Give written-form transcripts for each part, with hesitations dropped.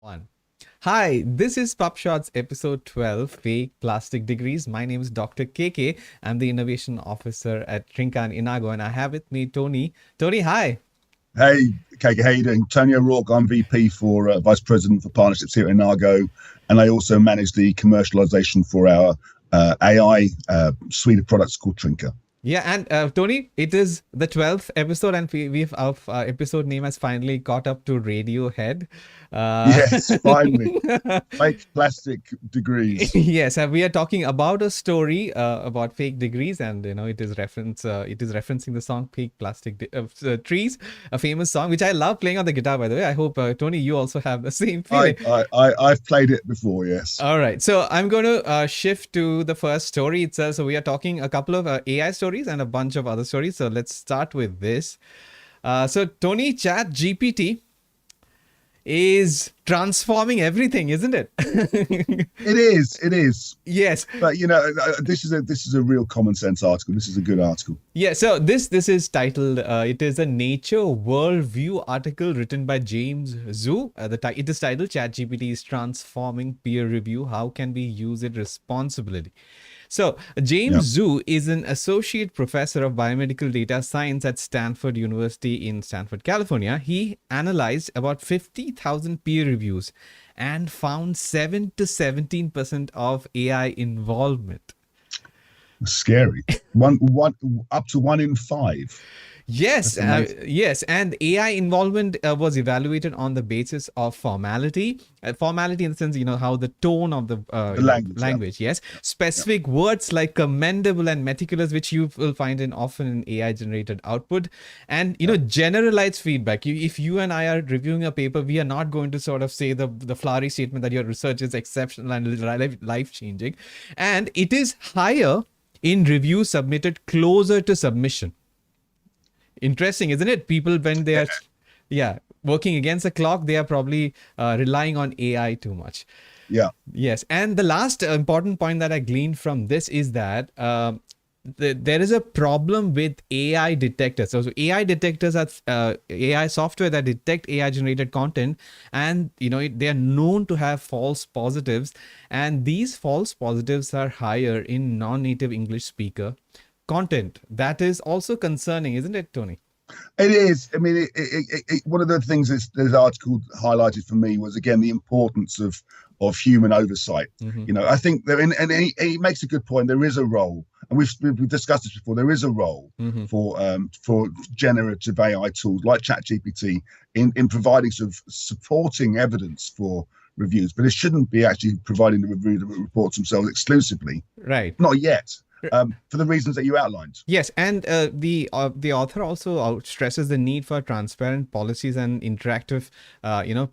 One. Hi, this is PubShorts episode 12, Fake Plastic Degrees. My name is Dr. KK. I'm the Innovation Officer at Trinka and Enago, and I have with me Tony. Tony, hi. Hey, KK, how you doing? Tony O'Rourke, I'm VP for Vice President for Partnerships here at Enago, and I also manage the commercialization for our AI suite of products called Trinka. Yeah, and Tony, it is the 12th episode, and we've our episode name has finally caught up to Radiohead. Yes, finally. Fake plastic degrees. Yes, we are talking about a story about fake degrees, and it is referencing the song "Fake Plastic Trees," a famous song which I love playing on the guitar. By the way, I hope Tony, you also have the same feeling. I've played it before, yes. All right, so I'm going to shift to the first story itself. So we are talking a couple of AI stories and a bunch of other stories. So let's start with this. So Tony, ChatGPT is transforming everything, isn't it? It is. Yes. But this is a real common sense article. This is a good article. Yeah, so this is titled, it is a Nature Worldview article written by James Zhu. It is titled ChatGPT is transforming peer review. How can we use it responsibly? So James Zhu is an associate professor of biomedical data science at Stanford University in Stanford, California. He analyzed about 50,000 peer reviews and found 7 to 17% of AI involvement. Scary. One up to 1 in 5. Yes, yes, and AI involvement was evaluated on the basis of formality. Formality in the sense, how the tone of the language. Yes, specific words like commendable and meticulous, which you will find often in AI-generated output, and generalized feedback. If you and I are reviewing a paper, we are not going to sort of say the flowery statement that your research is exceptional and life-changing, and it is higher in reviews submitted closer to submission. Interesting, isn't it? People, when they are working against the clock, they are probably relying on AI too much. Yeah. Yes. And the last important point that I gleaned from this is that there is a problem with AI detectors. So AI detectors are AI software that detect AI generated content, and they are known to have false positives, and these false positives are higher in non-native English speaker content. That is also concerning, isn't it, Tony? It is. I mean, one of the things this article highlighted for me was, again, the importance of human oversight. Mm-hmm. I think and he makes a good point. There is a role, and we've discussed this before. There is a role for generative AI tools like ChatGPT in providing sort of supporting evidence for reviews, but it shouldn't be actually providing the reports themselves exclusively. Right. Not yet. For the reasons that you outlined. Yes, and the author also stresses the need for transparent policies and interactive,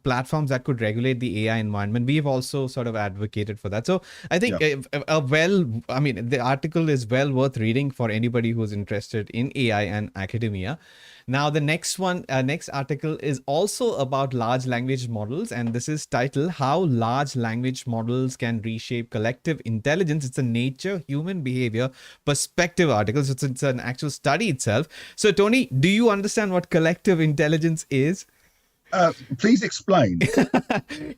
platforms that could regulate the AI environment. We've also sort of advocated for that. So I think the article is well worth reading for anybody who's interested in AI and academia. Now, the next article is also about large language models, and this is titled "How Large Language Models Can Reshape Collective Intelligence." It's a Nature Human Behavior Perspective article, so it's an actual study itself. So, Tony, do you understand what collective intelligence is? Please explain.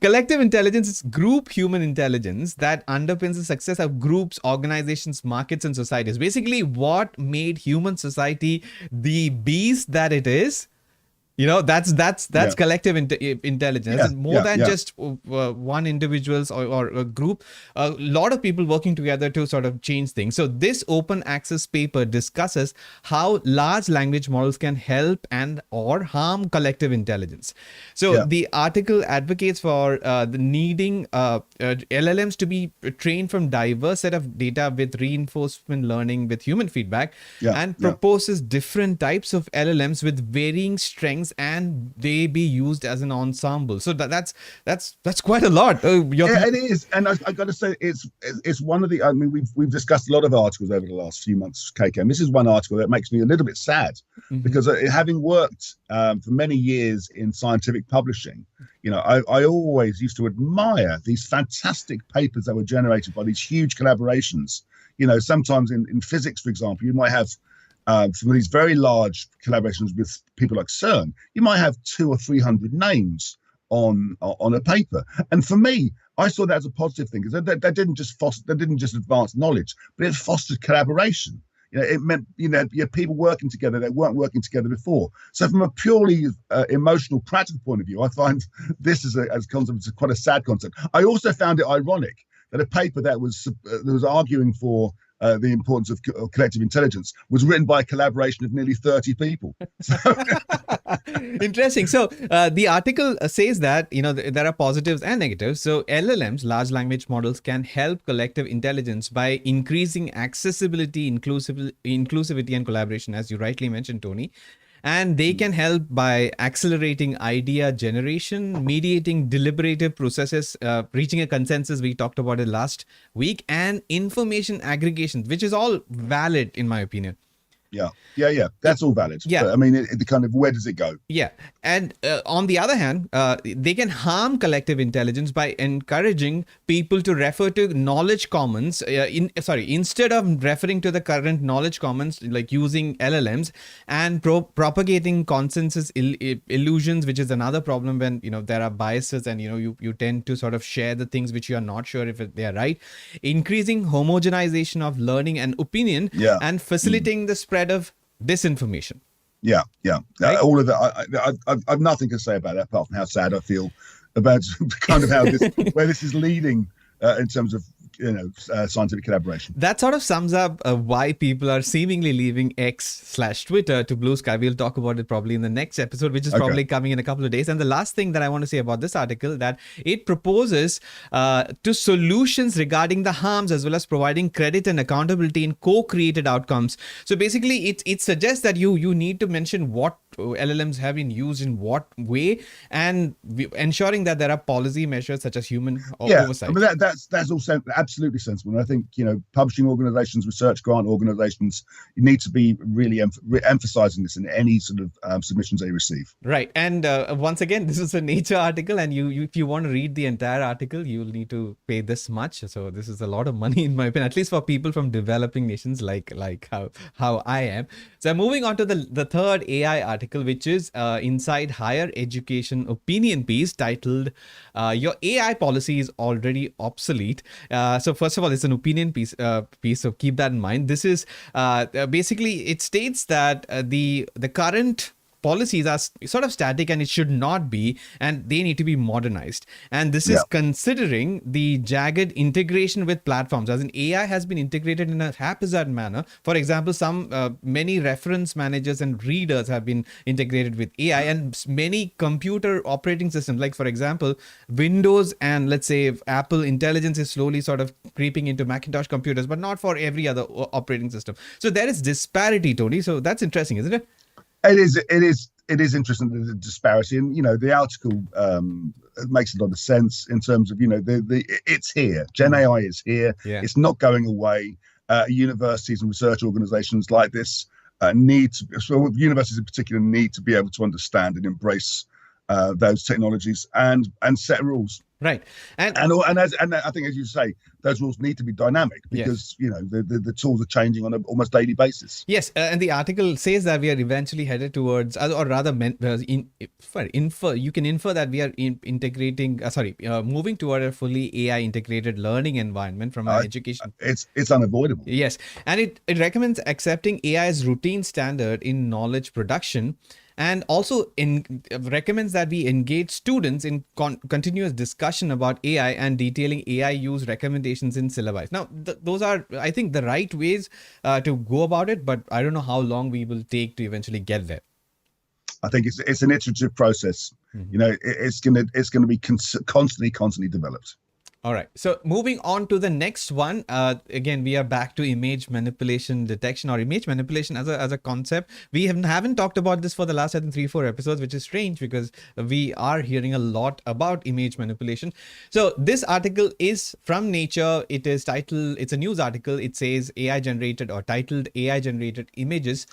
Collective intelligence is group human intelligence that underpins the success of groups, organizations, markets, and societies. Basically, what made human society the beast that it is. That's collective intelligence. More than just one individuals or a group, a lot of people working together to sort of change things. So this open access paper discusses how large language models can help and or harm collective intelligence. So the article advocates for the needing LLMs to be trained from diverse set of data with reinforcement learning with human feedback, and proposes different types of LLMs with varying strengths, and they be used as an ensemble. So that's quite a lot. It is, and I got to say, it's one of the. I mean, we've discussed a lot of articles over the last few months, KK. And this is one article that makes me a little bit sad, because having worked for many years in scientific publishing, I always used to admire these fantastic papers that were generated by these huge collaborations. Sometimes in physics, for example, you might have some of these very large collaborations with people like CERN. You might have 200 or 300 names on a paper. And for me, I saw that as a positive thing, because that didn't just advance knowledge, but it fostered collaboration. It meant you had people working together that weren't working together before. So from a purely emotional, practical point of view, I find this as a concept, it's quite a sad concept. I also found it ironic that a paper that was arguing for the importance of collective intelligence was written by a collaboration of nearly 30 people. Interesting. So the article says that there are positives and negatives. So LLMs, large language models, can help collective intelligence by increasing accessibility, inclusivity, and collaboration, as you rightly mentioned, Tony. And they can help by accelerating idea generation, mediating deliberative processes, reaching a consensus. We talked about it last week, and information aggregation, which is all valid in my opinion. Yeah. That's all valid. Yeah. But, I mean, the kind of, where does it go? Yeah. And on the other hand, they can harm collective intelligence by encouraging people to refer to knowledge commons. Instead of referring to the current knowledge commons, like using LLMs, and propagating consensus illusions, which is another problem when there are biases, and you tend to sort of share the things which you are not sure if they are right. Increasing homogenization of learning and opinion, and facilitating the spread of disinformation. Yeah. Right? All of that. I've nothing to say about that apart from how sad I feel about kind of how where this is leading in terms of scientific collaboration. That sort of sums up why people are seemingly leaving X/Twitter to Blue Sky. We'll talk about it probably in the next episode, which is probably coming in a couple of days. And the last thing that I want to say about this article, that it proposes to solutions regarding the harms, as well as providing credit and accountability in co-created outcomes. So basically, it suggests that you need to mention what LLMs have been used in what way, and ensuring that there are policy measures such as human oversight. I mean, that's also absolutely sensible. And I think publishing organizations, research grant organizations, you need to be really emphasizing this in any sort of submissions they receive. Right. And once again, this is a Nature article, and if you want to read the entire article, you'll need to pay this much. So this is a lot of money, in my opinion, at least for people from developing nations like how I am. So moving on to the third AI article, which is Inside Higher Education opinion piece titled "Your AI Policy is Already Obsolete." So first of all, it's an opinion piece, so keep that in mind. This is basically, it states that the current policies are sort of static, and it should not be, and they need to be modernized. And this is considering the jagged integration with platforms, as in AI has been integrated in a haphazard manner. For example, many reference managers and readers have been integrated with AI, and many computer operating systems, like for example, Windows and let's say Apple Intelligence, is slowly sort of creeping into Macintosh computers, but not for every other operating system. So there is disparity, Tony. So that's interesting, isn't it? It is interesting, the disparity, and the article makes a lot of sense in terms of it's here. Gen AI is here. It's not going away. Universities and research organizations like this universities in particular need to be able to understand and embrace those technologies and set rules. Right. And I think, as you say, those rules need to be dynamic, because the tools are changing on an almost daily basis. Yes, and the article says that we are eventually headed towards, or rather, you can infer that we are moving toward a fully AI integrated learning environment from our education. It's unavoidable. Yes, and it recommends accepting AI as routine standard in knowledge production. And also recommends that we engage students in continuous discussion about AI and detailing AI use recommendations in syllabi. Now, those are, I think, the right ways to go about it, but I don't know how long we will take to eventually get there. I think it's an iterative process. It's going to be constantly developed. All right. So moving on to the next one, again, we are back to image manipulation detection, or image manipulation as a concept. We haven't talked about this for the last, I think, 3-4 episodes, which is strange because we are hearing a lot about image manipulation. So this article is from Nature. It's a news article. It says titled AI generated images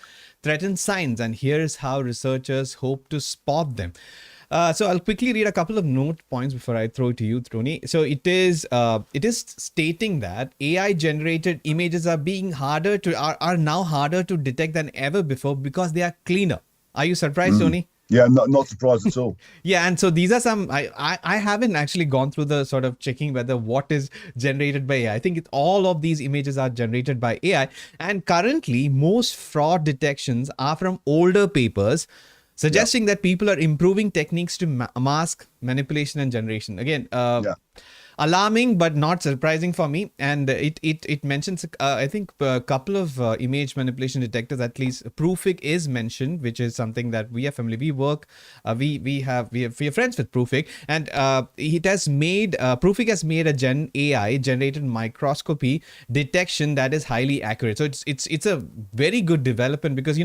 threaten science, and here's how researchers hope to spot them. So I'll quickly read a couple of note points before I throw it to you, Tony. So it is stating that AI generated images are now harder to detect than ever before because they are cleaner. Are you surprised, Tony? Yeah, not surprised at all. Yeah, and so these are some. I haven't actually gone through the sort of checking whether what is generated by AI. I think all of these images are generated by AI, and currently most fraud detections are from older papers, Yeah, suggesting that people are improving techniques to mask manipulation and generation. Again, yeah. alarming but not surprising for me, and it mentions I think a couple of image manipulation detectors. At least Proofig is mentioned, which is something that we are familiar. We work, we are friends with Proofig, and it has made Proofig has made a Gen AI generated microscopy detection that is highly accurate. So it's a very good development, because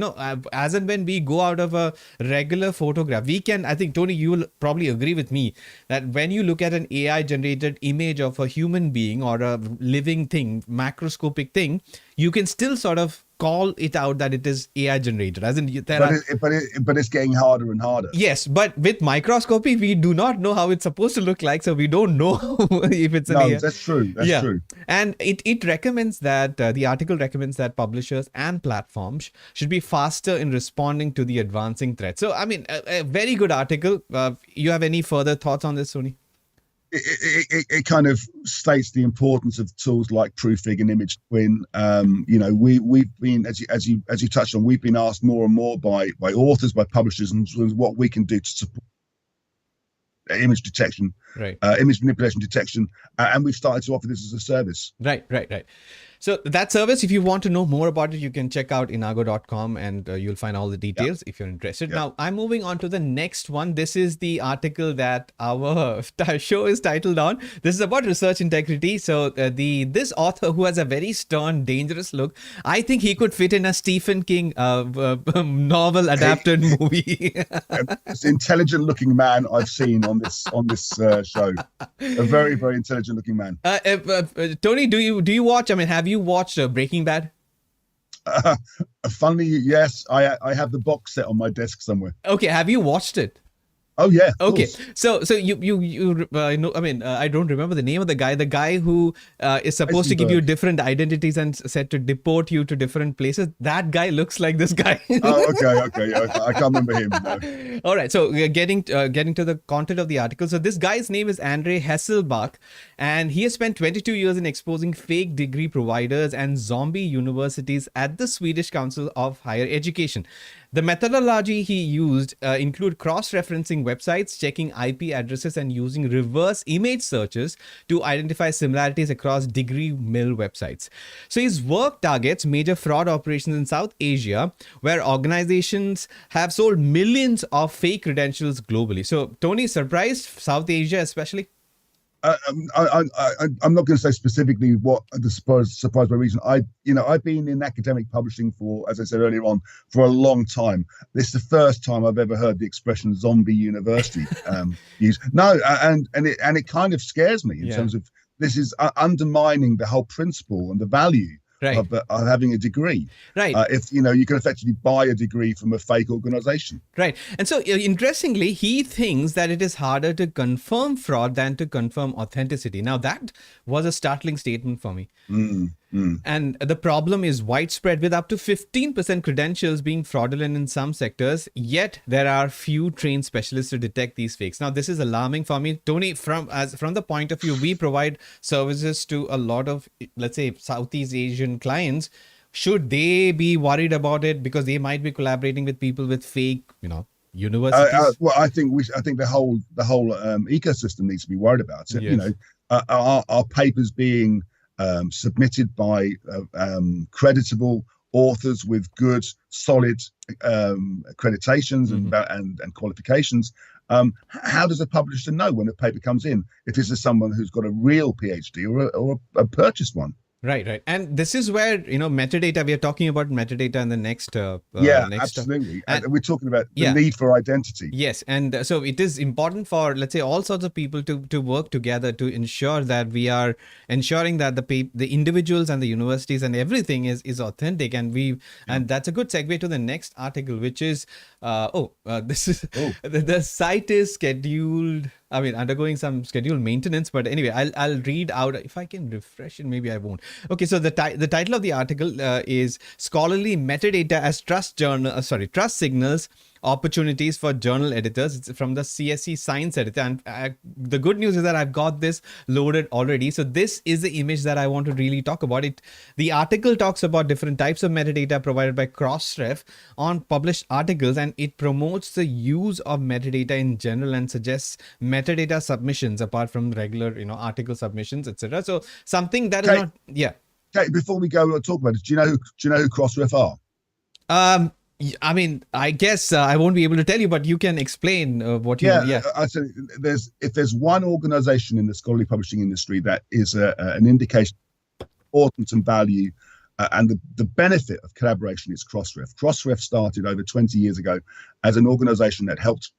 as and when we go out of a regular photograph, we can, I think Tony, you will probably agree with me that when you look at an AI generated image of a human being or a living thing, macroscopic thing, you can still sort of call it out that it is AI generated. As in, But it's getting harder and harder. yes, but with microscopy, we do not know how it's supposed to look like, so we don't know if it's an No, AI. that's true. That's true. And it recommends that the article recommends that publishers and platforms should be faster in responding to the advancing threat. So, I mean, a very good article. You have any further thoughts on this, Sony? It kind of states the importance of tools like Proofig and Image Twin. We've been, as you touched on, we've been asked more and more by authors, by publishers, and what we can do to support image detection, Right. Image manipulation detection, and we've started to offer this as a service. Right. So that service, if you want to know more about it, you can check out enago.com, and you'll find all the details if you're interested. Now, I'm moving on to the next one. This is the article that our show is titled on. This is about research integrity. So this author, who has a very stern, dangerous look, I think he could fit in a Stephen King novel adapted movie. It's intelligent looking man I've seen on this show. A very, very intelligent looking man. Tony, do you watch? I mean, have you watched Breaking Bad? Funnily, yes, I have the box set on my desk somewhere. Okay, have you watched it? Oh yeah. Okay. So you know, I mean, I don't remember the name of the guy who is supposed to give you different identities and said to deport you to different places. That guy looks like this guy. Oh, okay. I can't remember him. No. All right. So we're getting to the content of the article. So this guy's name is Andre Hesselbach, and he has spent 22 years in exposing fake degree providers and zombie universities at the Swedish Council of Higher Education. The methodology he used include cross-referencing websites, checking IP addresses, and using reverse image searches to identify similarities across degree mill websites. So his work targets major fraud operations in South Asia, where organizations have sold millions of fake credentials globally. So Tony, surprised South Asia especially? I'm not going to say specifically what the surprise by reason. I've been in academic publishing for, as I said earlier on, for a long time. This is the first time I've ever heard the expression "zombie university" used. No, and it kind of scares me in terms of this is undermining the whole principle and the value. Right. Of having a degree. Right. If you can effectively buy a degree from a fake organization. Right. And so interestingly, he thinks that it is harder to confirm fraud than to confirm authenticity. Now, that was a startling statement for me. And the problem is widespread, with up to 15% credentials being fraudulent in some sectors, yet there are few trained specialists to detect these fakes. Now, this is alarming for me. Tony, from the point of view, we provide services to a lot of, let's say, Southeast Asian clients. Should they be worried about it because they might be collaborating with people with fake, universities? Well, I think the whole ecosystem needs to be worried about it. Yes. Are papers being submitted by creditable authors with good, solid accreditations and qualifications? How does a publisher know when a paper comes in if this is someone who's got a real PhD or a purchased one? Right. And this is where, metadata, we are talking about metadata in the next. Absolutely. And we're talking about the need for identity. Yes. And so it is important for, let's say, all sorts of people to work together to ensure that we are ensuring that the individuals and the universities and everything is authentic. And and that's a good segue to the next article, which is, the site is scheduled. I mean, undergoing some scheduled maintenance, but anyway, I'll read out. If I can refresh it, maybe I won't. Okay, so the title of the article is "Scholarly Metadata as Trust Signals opportunities for journal editors. It's from the CSE Science Editor. And the good news is that I've got this loaded already. So this is the image that I want to really talk about. The article talks about different types of metadata provided by Crossref on published articles, and it promotes the use of metadata in general and suggests metadata submissions apart from regular, article submissions, etc. So something that is not, yeah. Okay, before we go talk about it, do you know who Crossref are? I mean, I guess I won't be able to tell you, but you can explain what you. I said if there's one organization in the scholarly publishing industry that is an indication of importance and value and the benefit of collaboration, it's Crossref. Crossref started over 20 years ago as an organization that helped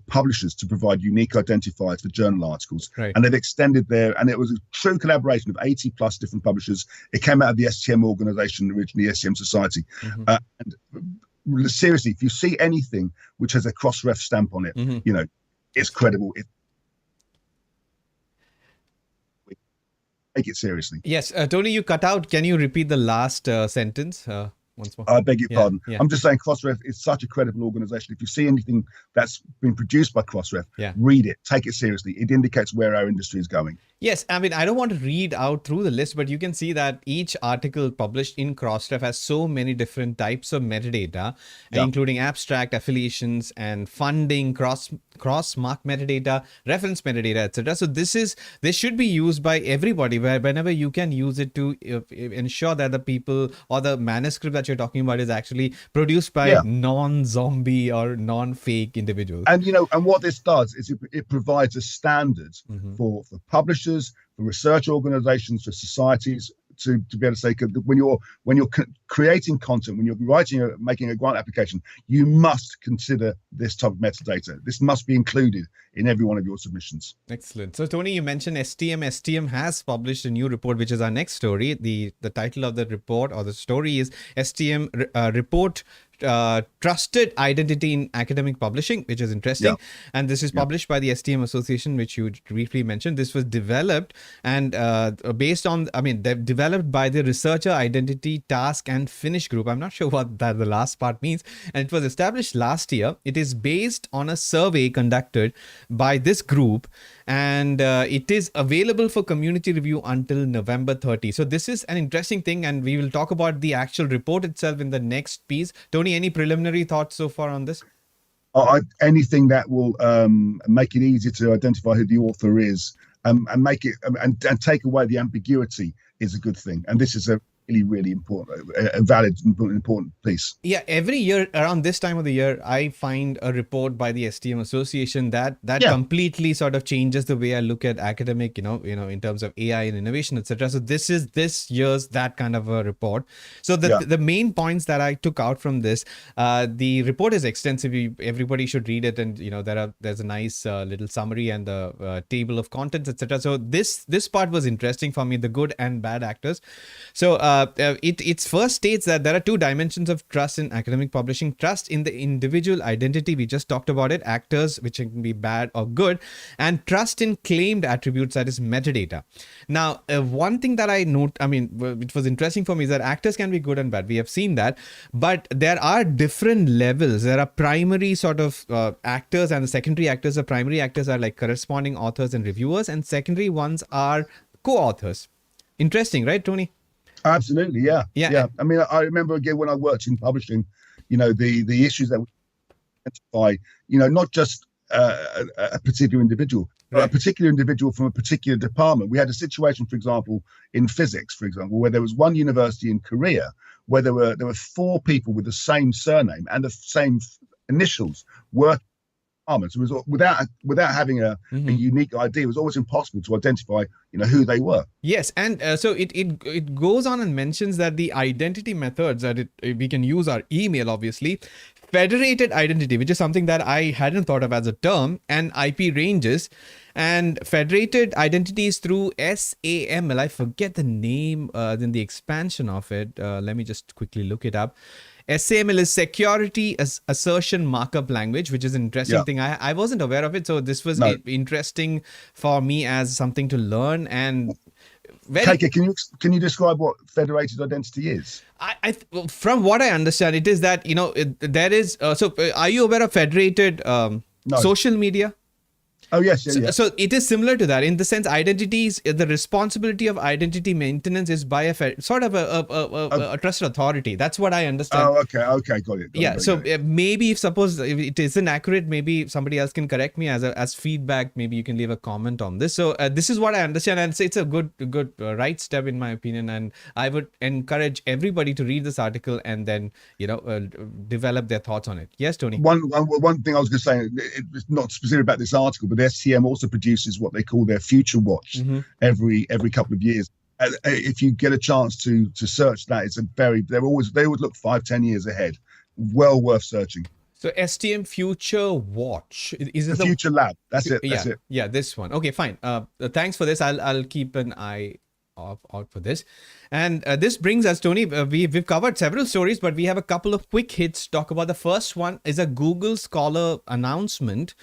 publishers to provide unique identifiers for journal articles, right. And they've extended and it was a true collaboration of 80 plus different publishers. It came out of the STM organization, originally STM Society. And seriously, if you see anything which has a Crossref stamp on it, it's credible. Take it seriously. Yes, Tony, you cut out. Can you repeat the last sentence? Once more. I beg your pardon. Yeah. I'm just saying Crossref is such a credible organization. If you see anything that's been produced by Crossref, read it, take it seriously. It indicates where our industry is going. Yes, I mean, I don't want to read out through the list, but you can see that each article published in Crossref has so many different types of metadata, including abstract, affiliations, and funding, cross-mark metadata, reference metadata, etc. So this should be used by everybody, whenever you can use it to ensure that the people or the manuscript that you're talking about is actually produced by non-zombie or non-fake individuals. And and what this does is it provides a standard for publishers, for research organizations, for societies to be able to say, when you're creating content, when you're making a grant application, you must consider this type of metadata. This must be included in every one of your submissions. Excellent. So Tony, you mentioned STM. STM has published a new report, which is our next story. The title of the report or the story is STM report Trusted Identity in Academic Publishing, which is interesting. And this is published by the STM Association, which you briefly mentioned. This was developed and they've developed by the Researcher Identity Task and Finish Group. I'm not sure what the last part means. And it was established last year. It is based on a survey conducted by this group, and it is available for community review until November 30. So this is an interesting thing, and we will talk about the actual report itself in the next piece. Tony, any preliminary thoughts so far on this? Anything that will make it easier to identify who the author is and make it and take away the ambiguity is a good thing. And this is a really important, a valid, important piece. Yeah, every year around this time of the year, I find a report by the STM Association that completely sort of changes the way I look at academic, in terms of AI and innovation, etc. So this is this year's that kind of a report. So the main points that I took out from this, the report is extensive. Everybody should read it, and there's a nice little summary and the table of contents, etc. So this part was interesting for me, the good and bad actors. So it first states that there are two dimensions of trust in academic publishing: trust in the individual identity, we just talked about it, actors, which can be bad or good, and trust in claimed attributes, that is metadata. Now, one thing that I note, which was interesting for me, is that actors can be good and bad. We have seen that, but there are different levels. There are primary sort of actors and the secondary actors. The primary actors are like corresponding authors and reviewers, and secondary ones are co-authors. Interesting, right, Tony? Absolutely, yeah. I mean, I remember again when I worked in publishing, the issues that we identify, not just a particular individual, but a particular individual from a particular department. We had a situation, for example, in physics, where there was one university in Korea where there were 4 people with the same surname and the same initials working. It was without having a unique ID. It was always impossible to identify, who they were. Yes, and so it goes on and mentions that the identity methods that we can use are email, obviously, federated identity, which is something that I hadn't thought of as a term, and IP ranges, and federated identities through SAML. I forget the name, then the expansion of it. Let me just quickly look it up. SAML is Security Assertion Markup Language, which is an interesting thing. I wasn't aware of it, so this was interesting for me as something to learn. And KK, can you describe what federated identity is? Well, from what I understand, it is that there is. Are you aware of federated No. social media? Oh yes, yeah. So it is similar to that in the sense identities. The responsibility of identity maintenance is by a sort of a trusted authority. That's what I understand. Oh, okay, got it. Yeah. So maybe if it isn't accurate, maybe somebody else can correct me as feedback. Maybe you can leave a comment on this. So this is what I understand, and it's a good right step in my opinion. And I would encourage everybody to read this article and then develop their thoughts on it. Yes, Tony. One thing I was going to say, it's not specific about this article, but the STM also produces what they call their Future Watch every couple of years. If you get a chance to search that, they always look 5-10 years ahead. Well worth searching. So STM Future Watch is it the Future Lab? That's it. Yeah, this one. Okay, fine. Thanks for this. I'll keep an eye out for this. And this brings us, Tony, we've covered several stories, but we have a couple of quick hits to talk about. The first one is a Google Scholar announcement.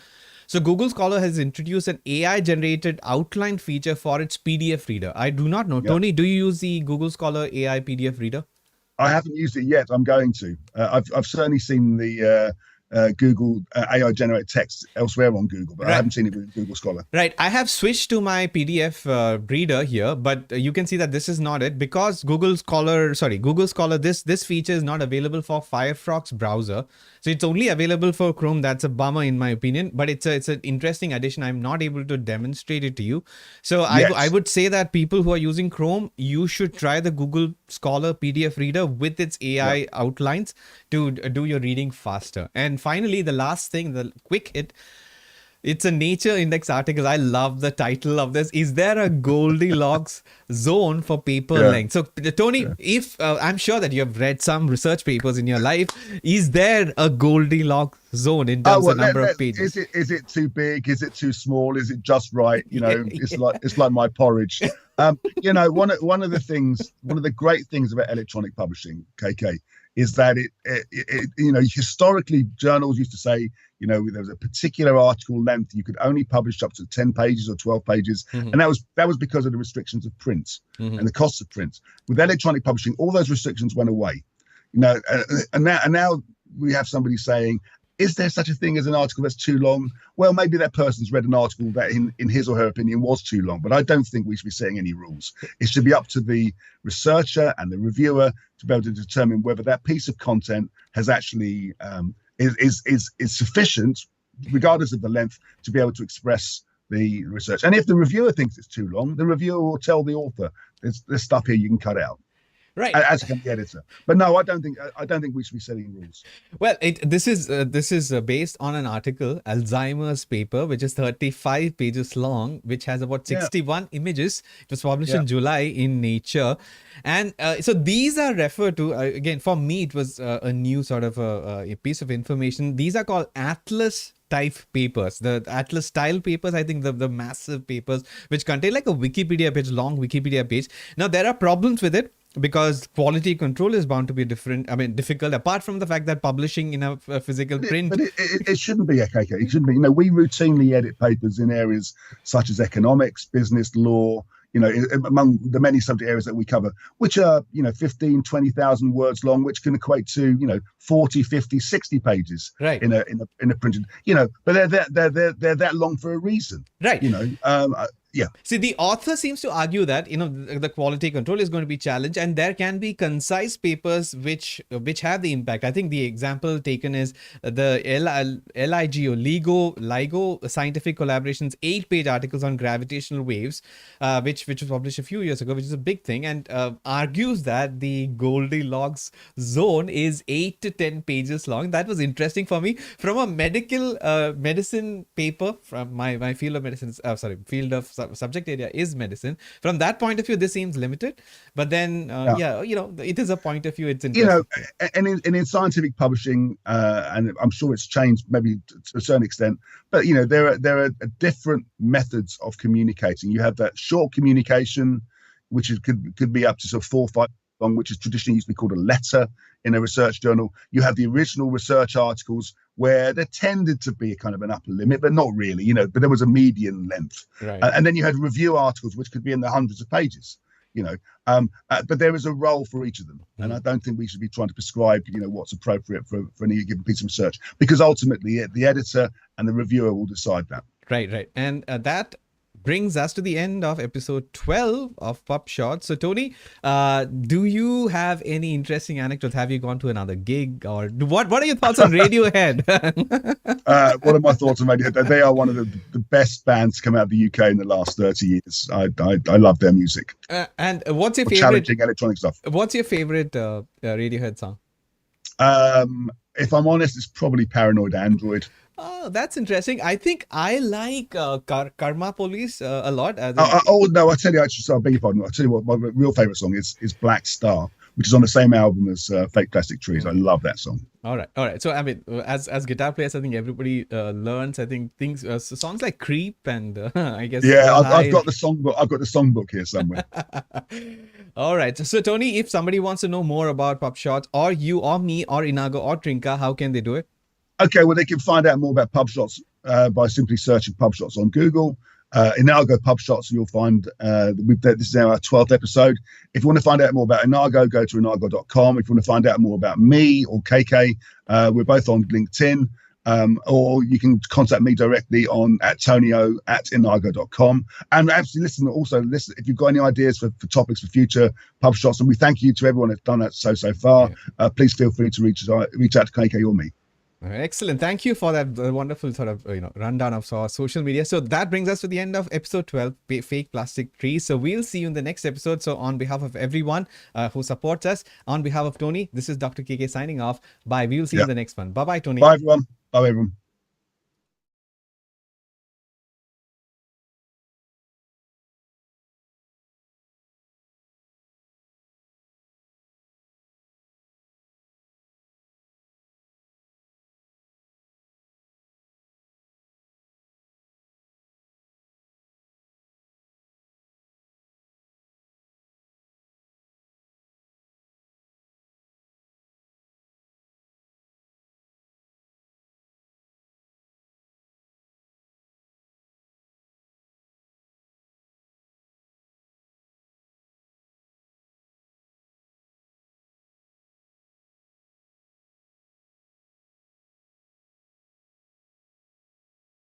So Google Scholar has introduced an AI-generated outline feature for its PDF reader. I do not know. Yep. Tony, do you use the Google Scholar AI PDF reader? I haven't used it yet. I'm going to. I've certainly seen the Google AI generated text elsewhere on Google, but right. I haven't seen it with Google Scholar. Right. I have switched to my PDF reader here, but you can see that this is not it because Google Scholar, this feature is not available for Firefox browser. So it's only available for Chrome. That's a bummer in my opinion, but it's an interesting addition. I'm not able to demonstrate it to you. So yes. I would say that people who are using Chrome, you should try the Google Scholar PDF reader with its AI outlines to do your reading faster. And finally, the last thing, the quick hit, it's a Nature Index article. I love the title of this. Is there a Goldilocks zone for paper length? So, Tony, if I'm sure that you have read some research papers in your life, is there a Goldilocks zone in terms of number of pages? Is it too big? Is it too small? Is it just right? It's like my porridge. One of the great things about electronic publishing, KK, is that it historically journals used to say, there was a particular article length you could only publish up to 10 pages or 12 pages. And that was because of the restrictions of print and the costs of print. With electronic publishing, all those restrictions went away. And now we have somebody saying, is there such a thing as an article that's too long? Well, maybe that person's read an article that in his or her opinion was too long, but I don't think we should be setting any rules. It should be up to the researcher and the reviewer to be able to determine whether that piece of content has actually is sufficient, regardless of the length, to be able to express the research. And if the reviewer thinks it's too long, the reviewer will tell the author, there's stuff here you can cut out. Right, as can the editor. But no, I don't think we should be setting rules. Well, this is based on an article, Alzheimer's paper, which is 35 pages long, which has about 61 images. It was published in July in Nature, and so these are referred to again. For me, it was a new sort of a piece of information. These are called Atlas type papers, the Atlas style papers. I think the massive papers which contain like a Wikipedia page, long Wikipedia page. Now there are problems with it, because quality control is bound to be difficult, apart from the fact that publishing in a physical print. But it shouldn't be, KK. It shouldn't be. We routinely edit papers in areas such as economics, business, law, among the many subject areas that we cover, which are, 15, 20,000 words long, which can equate to, 40, 50, 60 pages in a printed, but they're that long for a reason. Right. Yeah. See, the author seems to argue that the quality control is going to be challenged, and there can be concise papers which have the impact. I think the example taken is the LIGO scientific collaboration's 8-page articles on gravitational waves, which was published a few years ago, which is a big thing, and argues that the Goldilocks zone is 8 to 10 pages long. That was interesting for me from a medicine paper from my field of medicine. Field of subject area is medicine. From that point of view, this seems limited, but then it is a point of view. It's interesting. And in scientific publishing, and I'm sure it's changed maybe to a certain extent, but there are different methods of communicating. You have that short communication, which could be up to sort of 4 or 5 long, which is traditionally used to be called a letter in a research journal. You have the original research articles where there tended to be a kind of an upper limit, but not really, but there was a median length. Right. And then you had review articles, which could be in the hundreds of pages. But there is a role for each of them, and I don't think we should be trying to prescribe, what's appropriate for any given piece of research, because ultimately the editor and the reviewer will decide that. Right. And that brings us to the end of episode 12 of PubShorts. So, Tony, do you have any interesting anecdotes? Have you gone to another gig, or what are your thoughts on Radiohead? What are my thoughts on Radiohead? They are one of the best bands to come out of the UK in the last 30 years. I love their music. And what's your favorite challenging electronic stuff? What's your favorite Radiohead song? If I'm honest, it's probably Paranoid Android. Oh, that's interesting. I think I like Karma Police a lot. I tell you, I beg your pardon. I tell you what, my real favorite song is Black Star, which is on the same album as Fake Plastic Trees. I love that song. All right. So I mean, as guitar players, I think everybody learns. I think things, songs like Creep and I guess. Yeah, I've got the songbook. I've got the songbook here somewhere. All right. So Tony, if somebody wants to know more about PubShorts, or you, or me, or Enago, or Trinka, how can they do it? Okay, well, they can find out more about PubShorts by simply searching PubShorts on Google. Enago PubShorts, you'll find this is our 12th episode. If you want to find out more about Enago, go to enago.com. If you want to find out more about me or KK, we're both on LinkedIn, or you can contact me directly on @tonio@enago.com. And actually listen, if you've got any ideas for topics for future PubShorts, and we thank you to everyone that's done that so far, please feel free to reach out to KK or me. Excellent. Thank you for that wonderful sort of rundown of our social media. So that brings us to the end of episode 12, Fake Plastic Trees. So we'll see you in the next episode. So on behalf of everyone who supports us, on behalf of Tony, this is Dr. KK signing off. Bye. We will see you in the next one. Bye-bye, Tony. Bye, everyone. Bye, everyone.